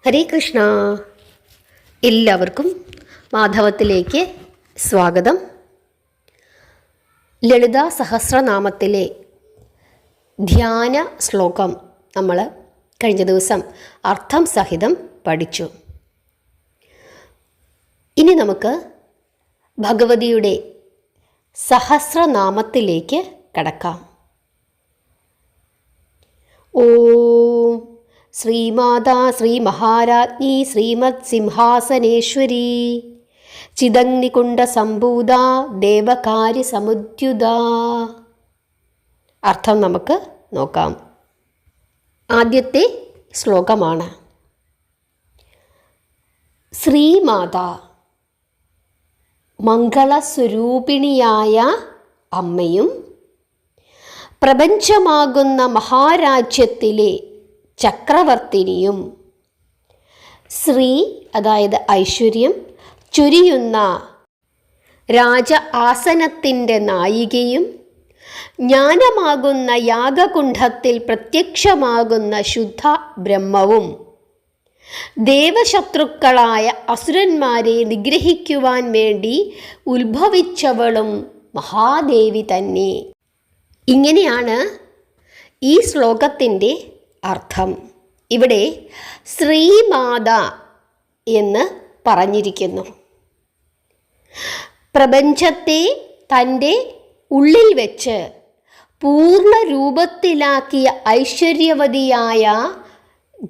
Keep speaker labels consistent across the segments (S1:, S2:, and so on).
S1: ഹരേ കൃഷ്ണ. എല്ലാവർക്കും മാധവത്തിലേക്ക് സ്വാഗതം. ലളിതാ സഹസ്രനാമത്തിലെ ധ്യാന ശ്ലോകം നമ്മൾ കഴിഞ്ഞ ദിവസം അർത്ഥം സഹിതം പഠിച്ചു. ഇനി നമുക്ക് ഭഗവതിയുടെ സഹസ്രനാമത്തിലേക്ക് കടക്കാം. ഓം ശ്രീമാതാ ശ്രീ മഹാരാജ്ഞി ശ്രീമത് സിംഹാസനേശ്വരി ചിദഗ്നികുണ്ഡ സംഭൂത ദേവകാര്യ സമുദ്യുത. അർത്ഥം നമുക്ക് നോക്കാം. ആദ്യത്തെ ശ്ലോകമാണ്. ശ്രീമാതാ മംഗളസ്വരൂപിണിയായ അമ്മയും പ്രപഞ്ചമാകുന്ന മഹാരാജ്യത്തിലെ ചക്രവർത്തിനിയും, ശ്രീ അതായത് ഐശ്വര്യം ചൊരിയുന്ന രാജ ആസനത്തിൻ്റെ നായികയും, ജ്ഞാനമാകുന്ന യാഗകുണ്ഠത്തിൽ പ്രത്യക്ഷമാകുന്ന ശുദ്ധ ബ്രഹ്മവും, ദേവശത്രുക്കളായ അസുരന്മാരെ നിഗ്രഹിക്കുവാൻ വേണ്ടി ഉത്ഭവിച്ചവളും മഹാദേവി തന്നെ. ഇങ്ങനെയാണ് ഈ ശ്ലോകത്തിൻ്റെ അർത്ഥം. ഇവിടെ ശ്രീമാത എന്ന് പറഞ്ഞിരിക്കുന്നു. പ്രപഞ്ചത്തെ തൻ്റെ ഉള്ളിൽ വെച്ച് പൂർണ്ണ രൂപത്തിലാക്കിയ ഐശ്വര്യവതിയായ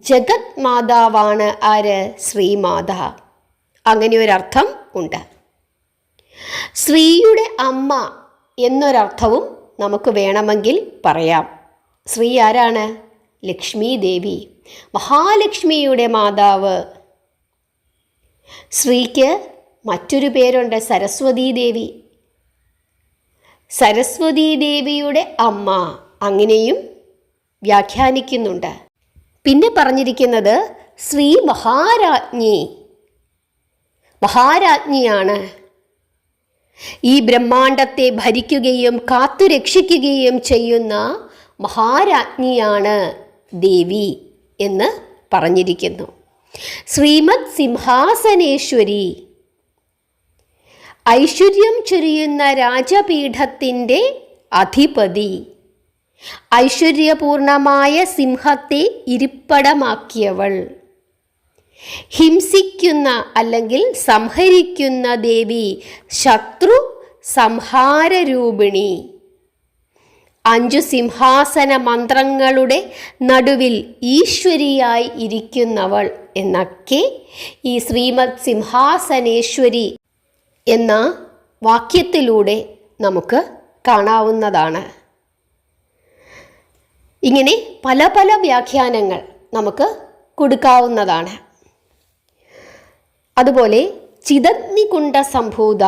S1: ജഗത് മാതാവാണ് ആര്? ശ്രീമാത. അങ്ങനെ ഒരർത്ഥം ഉണ്ട്. ശ്രീയുടെ അമ്മ എന്നൊരർത്ഥവും നമുക്ക് വേണമെങ്കിൽ പറയാം. ശ്രീ ആരാണ്? ലക്ഷ്മി ദേവി, മഹാലക്ഷ്മിയുടെ മാതാവ്. ശ്രീക്ക് മറ്റൊരു പേരുണ്ട്, സരസ്വതീ ദേവി. സരസ്വതീ ദേവിയുടെ അമ്മ, അങ്ങനെയും വ്യാഖ്യാനിക്കുന്നുണ്ട്. പിന്നെ പറഞ്ഞിരിക്കുന്നത് ശ്രീ മഹാരാജ്ഞി, മഹാരാജ്ഞിയാണ്. ഈ ബ്രഹ്മാണ്ടത്തെ ഭരിക്കുകയും കാത്തുരക്ഷിക്കുകയും ചെയ്യുന്ന മഹാരാജ്ഞിയാണ് ദേവി എന്ന് പറഞ്ഞിരിക്കുന്നു. ശ്രീമത് സിംഹാസനേശ്വരി, ഐശ്വര്യം ചൊരിയുന്ന രാജപീഠത്തിൻ്റെ അധിപതി, ഐശ്വര്യപൂർണമായ സിംഹത്തെ ഇരിപ്പിടമാക്കിയവൾ, ഹിംസിക്കുന്ന അല്ലെങ്കിൽ സംഹരിക്കുന്ന ദേവി, ശത്രു സംഹാരരൂപിണി, 5 സിംഹാസന മന്ത്രങ്ങളുടെ നടുവിൽ ഈശ്വരിയായി ഇരിക്കുന്നവൾ എന്നൊക്കെ ഈ ശ്രീമത് സിംഹാസനേശ്വരി എന്ന വാക്യത്തിലൂടെ നമുക്ക് കാണാവുന്നതാണ്. ഇങ്ങനെ പല പല വ്യാഖ്യാനങ്ങൾ നമുക്ക് കൊടുക്കാവുന്നതാണ്. അതുപോലെ ചിദഗ്നികുണ്ഡ സംഭൂത,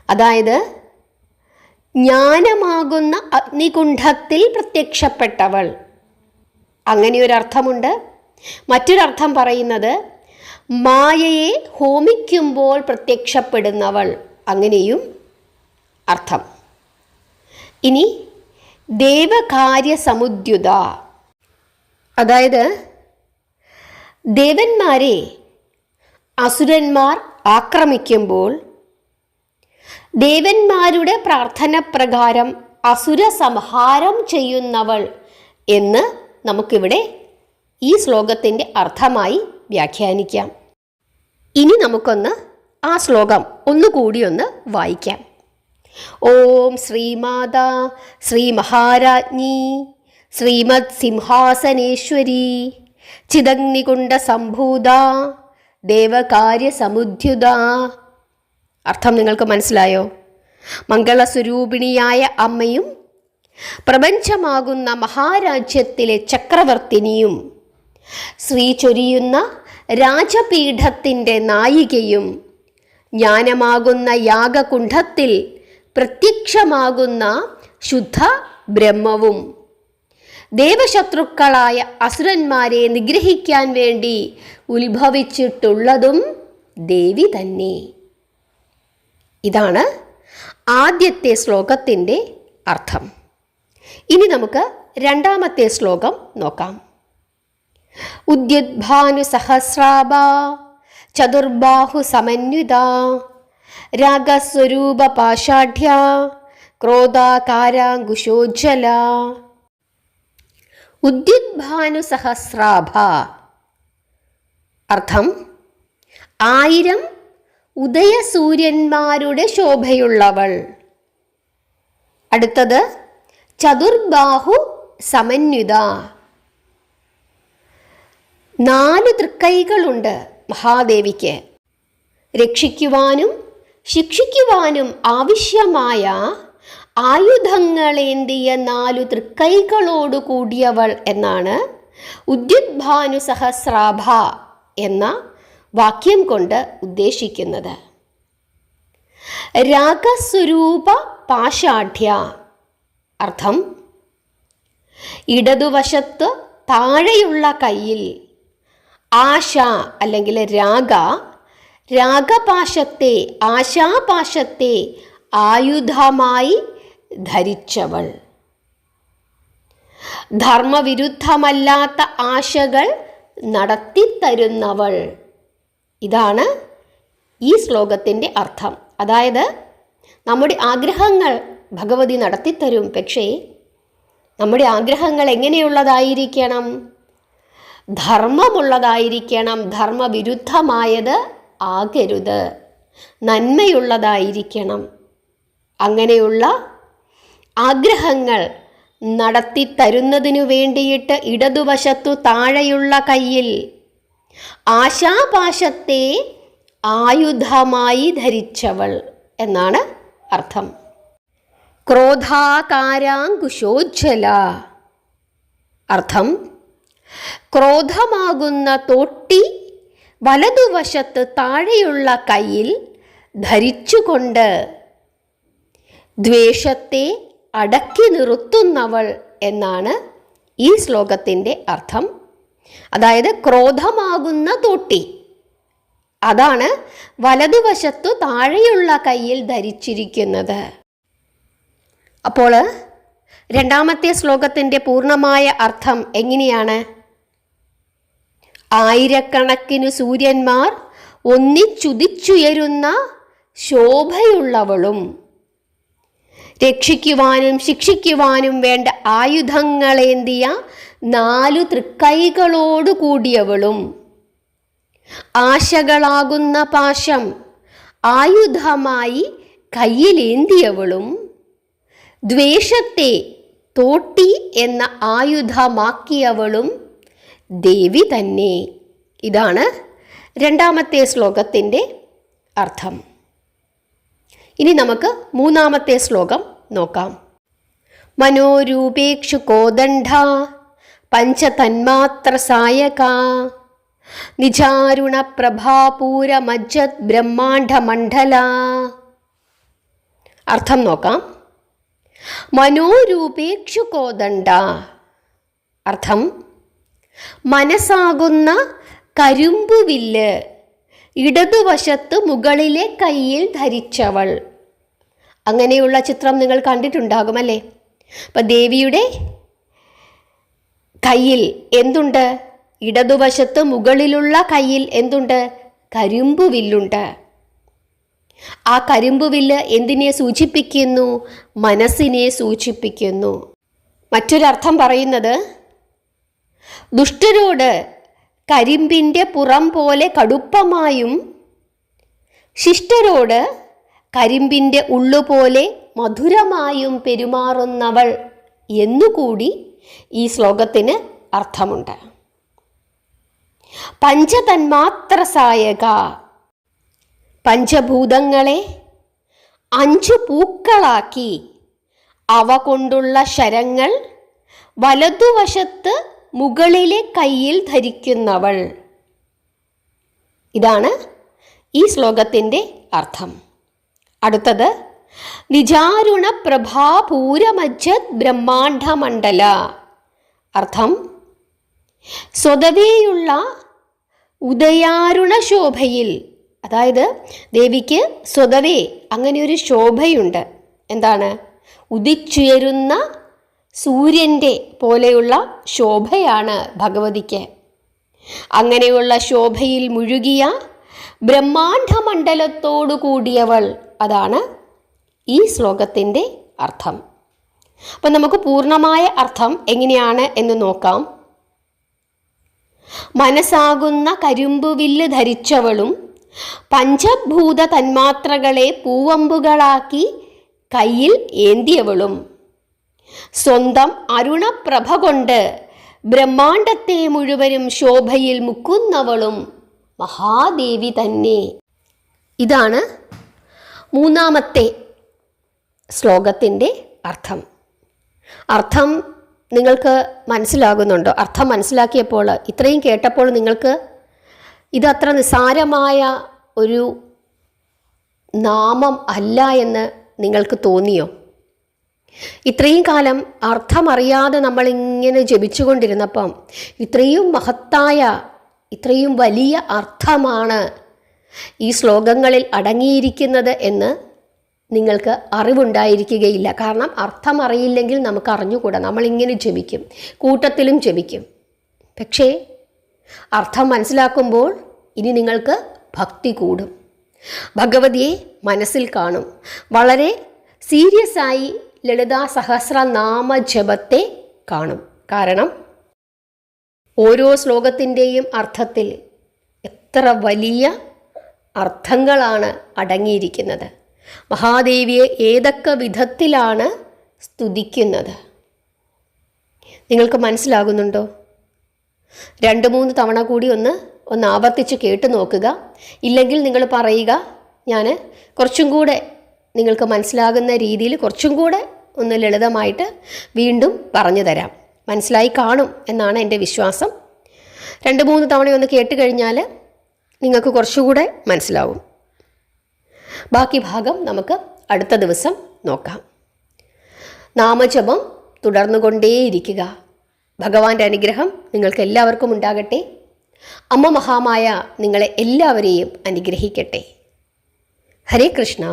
S1: അതായത് ജ്ഞാനമാകുന്ന അഗ്നികുണ്ഠത്തിൽ പ്രത്യക്ഷപ്പെട്ടവൾ, അങ്ങനെയൊരർത്ഥമുണ്ട്. മറ്റൊരർത്ഥം പറയുന്നത് മായയെ ഹോമിക്കുമ്പോൾ പ്രത്യക്ഷപ്പെടുന്നവൾ, അങ്ങനെയും അർത്ഥം. ഇനി ദേവകാര്യ സമുദ്യുത, അതായത് ദേവന്മാരെ അസുരന്മാർ ആക്രമിക്കുമ്പോൾ ദേവന്മാരുടെ പ്രാർത്ഥന പ്രകാരം അസുര സംഹാരം ചെയ്യുന്നവൾ എന്ന് നമുക്കിവിടെ ഈ ശ്ലോകത്തിൻ്റെ അർത്ഥമായി വ്യാഖ്യാനിക്കാം. ഇനി നമുക്കൊന്ന് ആ ശ്ലോകം ഒന്നുകൂടി ഒന്ന് വായിക്കാം. ഓം ശ്രീമാതാ ശ്രീ മഹാരാജ്ഞി ശ്രീമത് സിംഹാസനേശ്വരി ചിദഗ്നികുണ്ഡ സംഭൂത ദേവകാര്യ സമുദ്യുത. അർത്ഥം നിങ്ങൾക്ക് മനസ്സിലായോ? മംഗളസ്വരൂപിണിയായ അമ്മയും പ്രപഞ്ചമാകുന്ന മഹാരാജ്യത്തിലെ ചക്രവർത്തിനിയും, ശ്രീ ചൊരിയുന്ന രാജപീഠത്തിൻ്റെ നായികയും, ജ്ഞാനമാകുന്ന യാഗകുണ്ഠത്തിൽ പ്രത്യക്ഷമാകുന്ന ശുദ്ധ ബ്രഹ്മവും, ദേവശത്രുക്കളായ അസുരന്മാരെ നിഗ്രഹിക്കാൻ വേണ്ടി ഉത്ഭവിച്ചിട്ടുള്ളതും ദേവി തന്നെ. ഇതാണ് ആദ്യത്തെ ശ്ലോകത്തിൻ്റെ അർത്ഥം. ഇനി നമുക്ക് രണ്ടാമത്തെ ശ്ലോകം നോക്കാം. ഉദ്യുദ്ഭാനുസഹസ്രാഭ ചതുർബാഹു സമന്വിത രാഗസ്വരൂപ പാഷാഢ്യ ക്രോധാകാരാങ്കുശോജ്വല. ഉദ്യുദ്ഭാനുസഹസ്രാഭ അർത്ഥം 1000 ഉദയസൂര്യന്മാരുടെ ശോഭയുള്ളവൾ. അടുത്തത് ചതുർബാഹു സമന്വിത. 4 തൃക്കൈകളുണ്ട് മഹാദേവിക്ക്. രക്ഷിക്കുവാനും ശിക്ഷിക്കുവാനും ആവശ്യമായ ആയുധങ്ങളേന്തിയ 4 തൃക്കൈകളോട് കൂടിയവൾ എന്നാണ് ഉദ്യുദ്ഭാനുസഹസ്രാഭ എന്ന വാക്യം കൊണ്ട് ഉദ്ദേശിക്കുന്നത്. രാഗസ്വരൂപ പാഷാഢ്യ അർത്ഥം ഇടതുവശത്ത് താഴെയുള്ള കൈയിൽ ആശ അല്ലെങ്കിൽ രാഗപാശത്തെ ആശാപാശത്തെ ആയുധമായി ധരിച്ചവൾ. ധർമ്മവിരുദ്ധമല്ലാത്ത ആശകൾ നടത്തിത്തരുന്നവൾ. ഇതാണ് ഈ ശ്ലോകത്തിൻ്റെ അർത്ഥം. അതായത് നമ്മുടെ ആഗ്രഹങ്ങൾ ഭഗവതി നടത്തിത്തരും. പക്ഷേ നമ്മുടെ ആഗ്രഹങ്ങൾ എങ്ങനെയുള്ളതായിരിക്കണം? ധർമ്മമുള്ളതായിരിക്കണം. ധർമ്മവിരുദ്ധമായത് ആകരുത്. നന്മയുള്ളതായിരിക്കണം. അങ്ങനെയുള്ള ആഗ്രഹങ്ങൾ നടത്തിത്തരുന്നതിനു വേണ്ടിയിട്ട് ഇടതുവശത്തു താഴെയുള്ള കയ്യിൽ ആശാപാശത്തെ ആയുധമായി ധരിച്ചവൾ എന്നാണ് അർത്ഥം. ക്രോധാകാരാങ്കുശോജ്വല അർത്ഥം ക്രോധമാകുന്ന തോട്ടി വലതുവശത്ത് താഴെയുള്ള കയ്യിൽ ധരിച്ചുകൊണ്ട് ദ്വേഷത്തെ അടക്കി നിർത്തുന്നവൾ എന്നാണ് ഈ ശ്ലോകത്തിൻ്റെ അർത്ഥം. അതായത് ക്രോധമാകുന്ന തോട്ടി അതാണ് വലതുവശത്തു താഴെയുള്ള കയ്യിൽ ധരിച്ചിരിക്കുന്നത്. അപ്പോൾ രണ്ടാമത്തെ ശ്ലോകത്തിൻ്റെ പൂർണ്ണമായ അർത്ഥം എങ്ങനെയാണ്? 1000കണക്കിന് സൂര്യന്മാർ ഒന്നിച്ചുദിച്ചുയരുന്ന ശോഭയുള്ളവളും രക്ഷിക്കുവാനും ശിക്ഷിക്കുവാനും വേണ്ട ആയുധങ്ങളേന്തിയ 4 തൃക്കൈകളോടു കൂടിയവളും ആശകളാകുന്ന പാശം ആയുധമായി കയ്യിലേന്തിയവളും ദ്വേഷത്തെ തോട്ടി എന്ന ആയുധമാക്കിയവളും ദേവി തന്നെ. ഇതാണ് രണ്ടാമത്തെ ശ്ലോകത്തിൻ്റെ അർത്ഥം. ഇനി നമുക്ക് മൂന്നാമത്തെ ശ്ലോകം നോക്കാം. മനോരൂപേക്ഷു കോദണ്ഡ പഞ്ചതന്മാത്ര സായക നിജാരുണ പ്രഭാപൂര മജ്ജത് ബ്രഹ്മാണ്ഡമണ്ഡല. അർത്ഥം നോക്കാം. മനോരൂപേക്ഷു കോദണ്ഡ അർത്ഥം മനസ്സാകുന്ന കരിമ്പുവില്ല് ഇടതുവശത്ത് മുകളിലെ കയ്യിൽ ധരിച്ചവൾ. അങ്ങനെയുള്ള ചിത്രം നിങ്ങൾ കണ്ടിട്ടുണ്ടാകുമല്ലേ? അപ്പം ദേവിയുടെ കയ്യിൽ എന്തുണ്ട്? ഇടതുവശത്ത് മുകളിലുള്ള കയ്യിൽ എന്തുണ്ട്? കരിമ്പുവില്ലുണ്ട്. ആ കരിമ്പുവില്ല് എന്തിനെ സൂചിപ്പിക്കുന്നു? മനസ്സിനെ സൂചിപ്പിക്കുന്നു. മറ്റൊരർത്ഥം പറയുന്നത് ദുഷ്ടരോട് കരിമ്പിൻ്റെ പുറം പോലെ കടുപ്പമായും ശിഷ്ടരോട് കരിമ്പിൻ്റെ ഉള്ളുപോലെ മധുരമായും പെരുമാറുന്നവൾ എന്നുകൂടി ഈ ശ്ലോകത്തിന് അർത്ഥമുണ്ട്. പഞ്ചതന്മാത്ര സായക പഞ്ചഭൂതങ്ങളെ 5 പൂക്കളാക്കി അവ കൊണ്ടുള്ള ശരങ്ങൾ വലതുവശത്ത് മുകളിലെ കയ്യിൽ ധരിക്കുന്നവൾ. ഇതാണ് ഈ ശ്ലോകത്തിൻ്റെ അർത്ഥം. അടുത്തത് നിജാരുണ പ്രഭാപൂരമജ്ജത് ബ്രഹ്മാണ്ഡമണ്ഡല. അർത്ഥം സ്വതവേയുള്ള ഉദയാരുണ ശോഭയിൽ, അതായത് ദേവിക്ക് സ്വതവേ അങ്ങനെയൊരു ശോഭയുണ്ട്. എന്താണ്? ഉദിച്ചുയരുന്ന സൂര്യൻ്റെ പോലെയുള്ള ശോഭയാണ് ഭഗവതിക്ക്. അങ്ങനെയുള്ള ശോഭയിൽ മുഴുകിയ ബ്രഹ്മാണ്ഡമണ്ഡലത്തോടു കൂടിയവൾ. അതാണ് ഈ ശ്ലോകത്തിൻ്റെ അർത്ഥം. അപ്പം നമുക്ക് പൂർണ്ണമായ അർത്ഥം എങ്ങനെയാണ് എന്ന് നോക്കാം. മനസ്സാകുന്ന കരിമ്പുവില്ല് ധരിച്ചവളും പഞ്ചഭൂത തന്മാത്രകളെ പൂവമ്പുകളാക്കി കയ്യിൽ ഏന്തിയവളും സ്വന്തം അരുണപ്രഭ കൊണ്ട് ബ്രഹ്മാണ്ഡത്തെ മുഴുവനും ശോഭയിൽ മുക്കുന്നവളും മഹാദേവി തന്നെ. ഇതാണ് മൂന്നാമത്തെ ശ്ലോകത്തിൻ്റെ അർത്ഥം. അർത്ഥം നിങ്ങൾക്ക് മനസ്സിലാകുന്നുണ്ടോ? അർത്ഥം മനസ്സിലാക്കിയപ്പോൾ, ഇത്രയും കേട്ടപ്പോൾ നിങ്ങൾക്ക് ഇതത്ര നിസ്സാരമായ ഒരു നാമം അല്ല എന്ന് നിങ്ങൾക്ക് തോന്നിയോ? ഇത്രയും കാലം അർത്ഥമറിയാതെ നമ്മളിങ്ങനെ ജപിച്ചുകൊണ്ടിരുന്നപ്പം ഇത്രയും മഹത്തായ, ഇത്രയും വലിയ അർത്ഥമാണ് ഈ ശ്ലോകങ്ങളിൽ അടങ്ങിയിരിക്കുന്നത് എന്ന് നിങ്ങൾക്ക് അറിവുണ്ടായിരിക്കുകയില്ല. കാരണം അർത്ഥം അറിയില്ലെങ്കിൽ നമുക്ക് അറിഞ്ഞുകൂടാ. നമ്മളിങ്ങനെ ജപിക്കും, കൂട്ടത്തിലും ജപിക്കും. പക്ഷേ അർത്ഥം മനസ്സിലാക്കുമ്പോൾ ഇനി നിങ്ങൾക്ക് ഭക്തി കൂടും, ഭഗവതിയെ മനസ്സിൽ കാണും. വളരെ സീരിയസ് ആയി ലളിതാ സഹസ്രനാമ ജപത്തെ കാണും. കാരണം ഓരോ ശ്ലോകത്തിൻ്റെയും അർത്ഥത്തിൽ എത്ര വലിയ അർത്ഥങ്ങളാണ് അടങ്ങിയിരിക്കുന്നത്. മഹാദേവിയെ ഏതൊക്കെ വിധത്തിലാണ് സ്തുതിക്കുന്നത് നിങ്ങൾക്ക് മനസ്സിലാകുന്നുണ്ടോ? 2-3 തവണ കൂടി ഒന്ന് ആവർത്തിച്ച് കേട്ട് നോക്കുക. ഇല്ലെങ്കിൽ നിങ്ങൾ പറയുക, ഞാൻ കുറച്ചും കൂടെ നിങ്ങൾക്ക് മനസ്സിലാകുന്ന രീതിയിൽ കുറച്ചും കൂടെ ഒന്ന് ലളിതമായിട്ട് വീണ്ടും പറഞ്ഞു തരാം. മനസ്സിലായി കാണും എന്നാണ് എൻ്റെ വിശ്വാസം. 2-3 തവണ ഒന്ന് കേട്ട് കഴിഞ്ഞാൽ നിങ്ങൾക്ക് കുറച്ചുകൂടെ മനസ്സിലാവും. ബാക്കി ഭാഗം നമുക്ക് അടുത്ത ദിവസം നോക്കാം. നാമജപം തുടർന്നുകൊണ്ടേയിരിക്കുക. ഭഗവാന്റെ അനുഗ്രഹം നിങ്ങൾക്ക് എല്ലാവർക്കും ഉണ്ടാകട്ടെ. അമ്മ മഹാമായ നിങ്ങളെ എല്ലാവരെയും അനുഗ്രഹിക്കട്ടെ. ഹരേ കൃഷ്ണ.